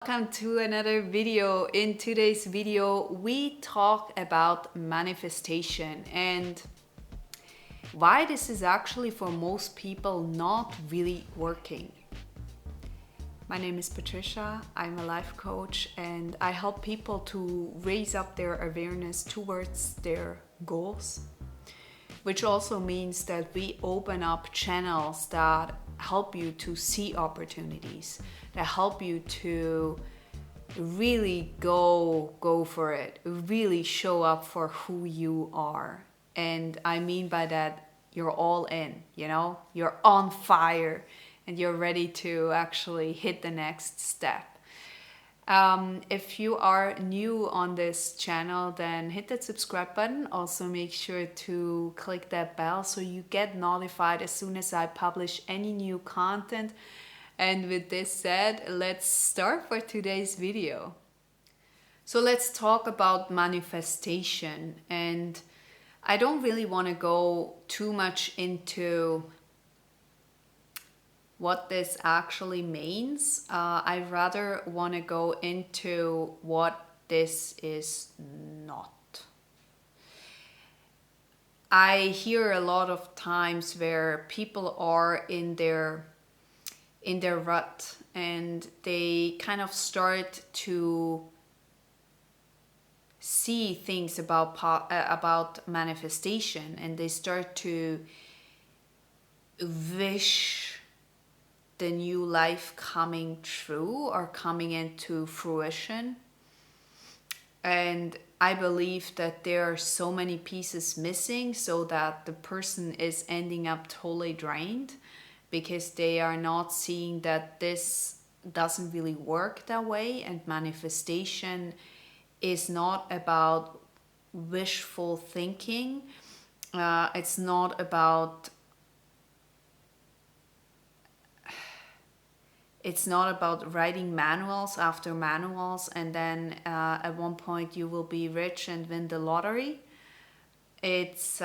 Welcome to another video. In today's video, we talk about manifestation and why this is actually for most people not really working. My name is Patricia. I'm a life coach and I help people to raise up their awareness towards their goals, which also means that we open up channels that help you to see opportunities, that help you to really go for it, really show up for who you are. And I mean by that, you're all in, you're on fire and you're ready to actually hit the next step. If you are new on this channel, then hit that subscribe button. Also make sure to click that bell so you get notified as soon as I publish any new content. And with this said, let's start for today's video. So let's talk about manifestation. And I don't really want to go too much into what this actually means. I rather want to go into what this is not. I hear a lot of times where people are in their rut and they kind of start to see things about manifestation, and they start to wish the new life coming true or coming into fruition. And I believe that there are so many pieces missing, so that the person is ending up totally drained because they are not seeing that this doesn't really work that way. And manifestation is not about wishful thinking. It's not about writing manuals after manuals and then at one point you will be rich and win the lottery. It's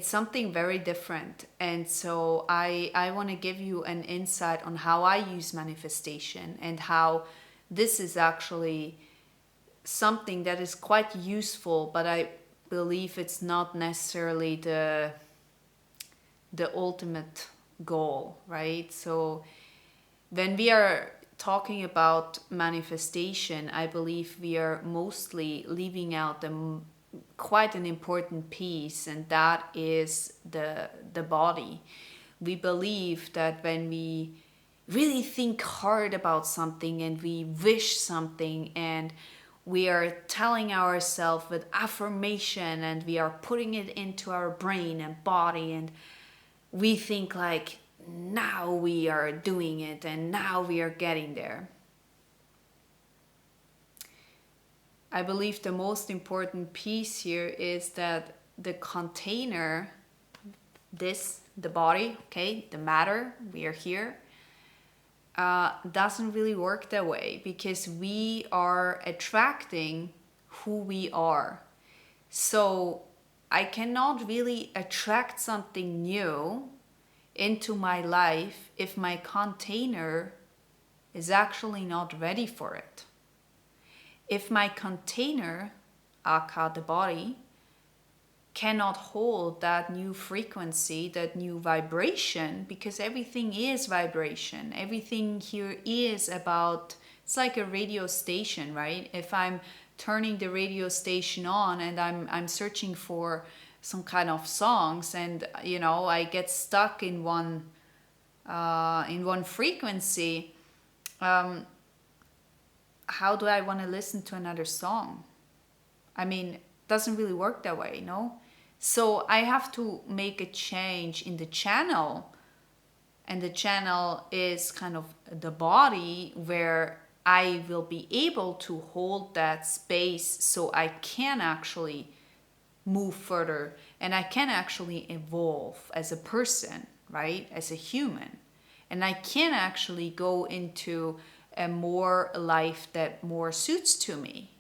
something very different. And so I want to give you an insight on how I use manifestation and how this is actually something that is quite useful, but I believe it's not necessarily the ultimate goal, right? So when we are talking about manifestation, I believe we are mostly leaving out quite an important piece, and that is the body. We believe that when we really think hard about something and we wish something and we are telling ourselves with affirmation and we are putting it into our brain and body, and we think like, now we are doing it and now we are getting there. I believe the most important piece here is that the container, the body, okay, the matter, we are here, doesn't really work that way, because we are attracting who we are. So I cannot really attract something new into my life if my container is actually not ready for it. If my container, aka the body, cannot hold that new frequency, that new vibration, because everything is vibration. Everything here is about, it's like a radio station, right? If I'm turning the radio station on and I'm searching for some kind of songs, and I get stuck in one frequency, how do I want to listen to another song? I mean, it doesn't really work that way, no? So I have to make a change in the channel, and the channel is kind of the body, where I will be able to hold that space so I can actually move further and I can actually evolve as a person, right? As a human. And I can actually go into a more life that more suits to me.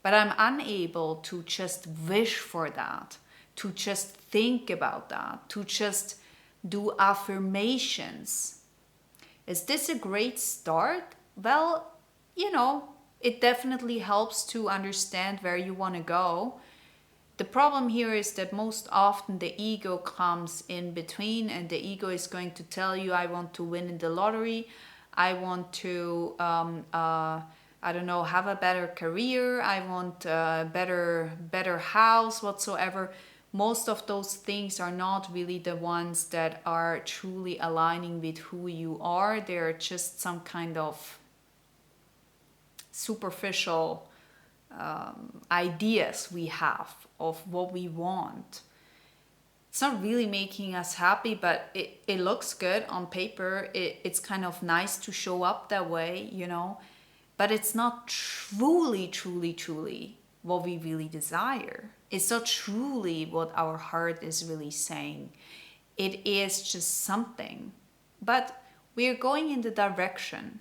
But I'm unable to just wish for that, to just think about that, to just do affirmations. Is this a great start? Well, it definitely helps to understand where you want to go. The problem here is that most often the ego comes in between, and the ego is going to tell you, I want to win in the lottery. I want to, I don't know, have a better career. I want a better house, whatsoever. Most of those things are not really the ones that are truly aligning with who you are. They're just some kind of superficial ideas we have of what we want. It's not really making us happy, but it looks good on paper. It's kind of nice to show up that way, but it's not truly what we really desire. It's not truly what our heart is really saying. It is just something, but we're going in the direction.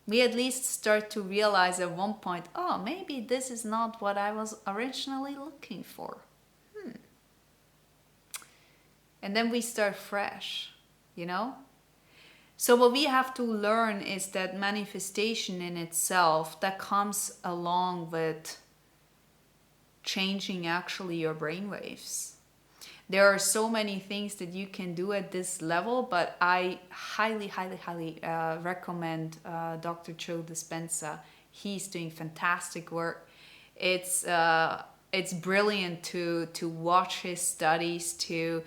We at least start to realize at one point, oh, maybe this is not what I was originally looking for. And then we start fresh, So what we have to learn is that manifestation in itself, that comes along with changing actually your brainwaves. There are so many things that you can do at this level, but I highly recommend Dr. Joe Dispenza. He's doing fantastic work. It's brilliant to watch his studies, to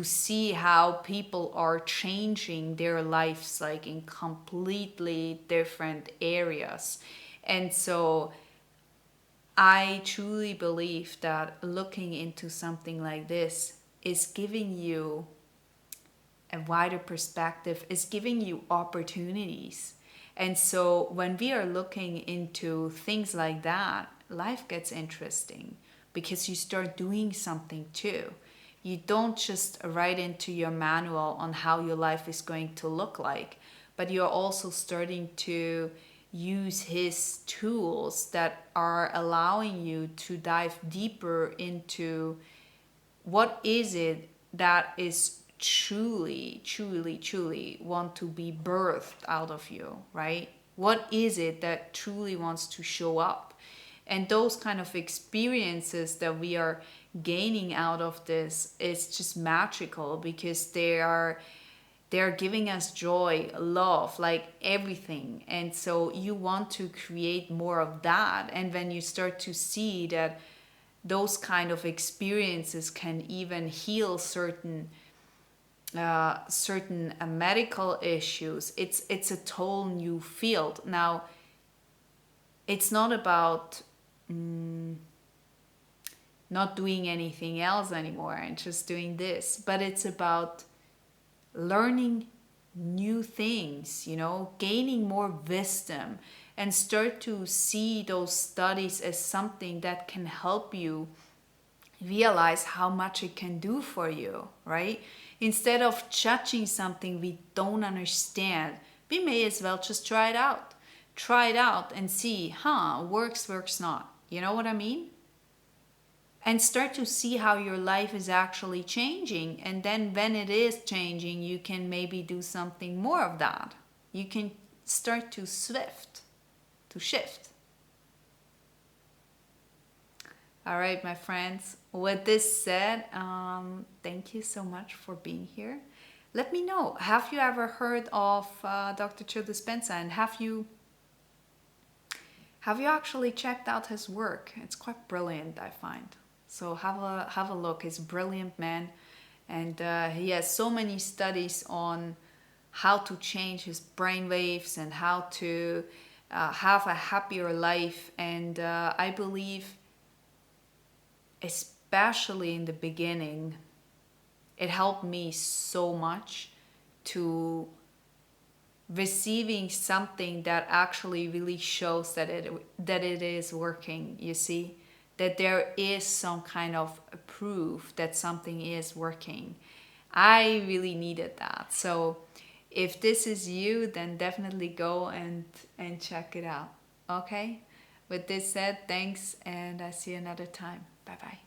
see how people are changing their lives like in completely different areas. And so I truly believe that looking into something like this is giving you a wider perspective, is giving you opportunities. And so when we are looking into things like that, life gets interesting because you start doing something too. You don't just write into your manual on how your life is going to look like, but you're also starting to use his tools that are allowing you to dive deeper into what is it that is truly want to be birthed out of you, right? What is it that truly wants to show up? And those kind of experiences that we are gaining out of this is just magical because they're giving us joy, love, like everything. And so you want to create more of that. And when you start to see that those kind of experiences can even heal certain medical issues, it's a total new field. Now, it's not about not doing anything else anymore and just doing this, but it's about learning new things, gaining more wisdom, and start to see those studies as something that can help you realize how much it can do for you, right? Instead of judging something we don't understand, we may as well just try it out. Try it out and see, works not. You know what I mean? And start to see how your life is actually changing. And then when it is changing, you can maybe do something more of that. You can start to shift. All right, my friends. With this said, thank you so much for being here. Let me know, have you ever heard of Dr. Joe Dispenza, and have you actually checked out his work? It's quite brilliant, I find. So have a look. He's a brilliant man, and he has so many studies on how to change his brain waves and how to have a happier life. And I believe, especially in the beginning, it helped me so much to receiving something that actually really shows that it is working. You see, that there is some kind of proof that something is working. I really needed that. So if this is you, then definitely go and check it out. Okay? With this said, thanks, and I see you another time. Bye-bye.